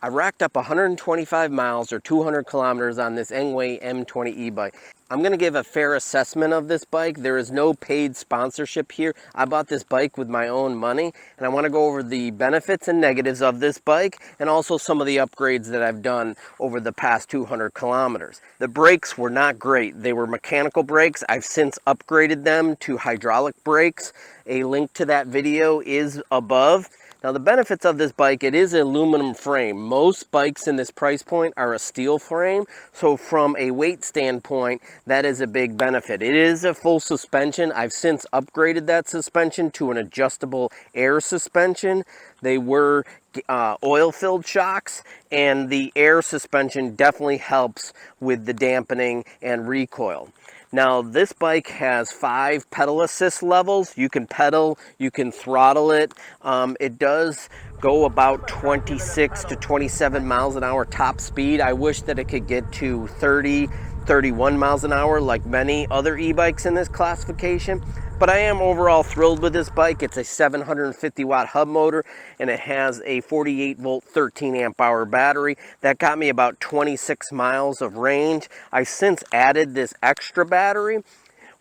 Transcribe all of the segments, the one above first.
I racked up 125 miles or 200 kilometers on this Engwe M20 e-bike. I'm going to give a fair assessment of this bike. There is no paid sponsorship here. I bought this bike with my own money, and I want to go over the benefits and negatives of this bike and also some of the upgrades that I've done over the past 200 kilometers. The brakes were not great. They were mechanical brakes. I've since upgraded them to hydraulic brakes. A link to that video is above. Now the benefits of this bike, it is an aluminum frame. Most bikes in this price point are a steel frame, so from a weight standpoint, that is a big benefit. It is a full suspension. I've since upgraded that suspension to an adjustable air suspension. They were oil-filled shocks, and the air suspension definitely helps with the dampening and recoil. Now this bike has 5 pedal assist levels. You can pedal, you can throttle it. It does go about 26 to 27 miles an hour top speed. I wish that it could get to 30, 31 miles an hour like many other e-bikes in this classification. But I am overall thrilled with this bike. It's a 750 watt hub motor and it has a 48 volt 13 amp hour battery. That got me about 26 miles of range. I've since added this extra battery,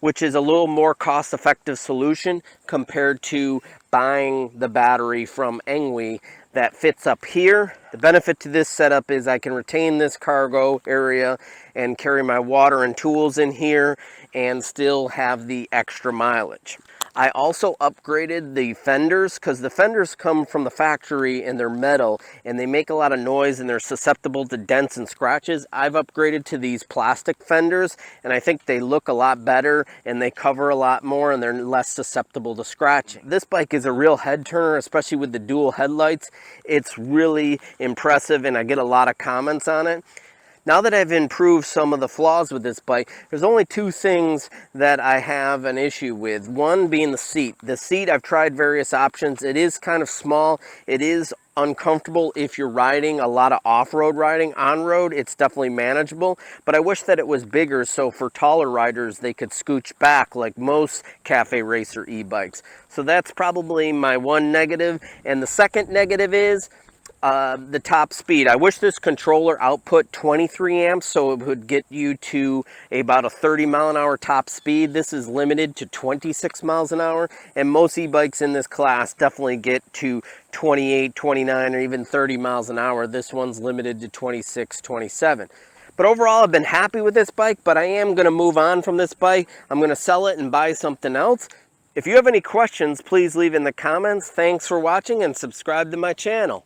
which is a little more cost-effective solution compared to buying the battery from Engwe that fits up here. The benefit to this setup is I can retain this cargo area and carry my water and tools in here and still have the extra mileage. I also upgraded the fenders because the fenders come from the factory and they're metal and they make a lot of noise and they're susceptible to dents and scratches. I've upgraded to these plastic fenders and I think they look a lot better and they cover a lot more and they're less susceptible to scratching. This bike is a real head turner, especially with the dual headlights. It's really impressive and I get a lot of comments on it. Now that I've improved some of the flaws with this bike, there's only 2 things that I have an issue with. One being the seat. The seat, I've tried various options. It is kind of small. It is uncomfortable if you're riding a lot of off-road riding. On-road, it's definitely manageable, but I wish that it was bigger so for taller riders they could scooch back like most cafe racer e-bikes. So that's probably my one negative. And the second negative is the top speed. I wish this controller output 23 amps so it would get you to about a 30 mile an hour top speed. This is limited to 26 miles an hour and most e-bikes in this class definitely get to 28, 29 or even 30 miles an hour. This one's limited to 26, 27. But overall, I've been happy with this bike, but I am going to move on from this bike. I'm going to sell it and buy something else. If you have any questions, please leave in the comments. Thanks for watching and subscribe to my channel.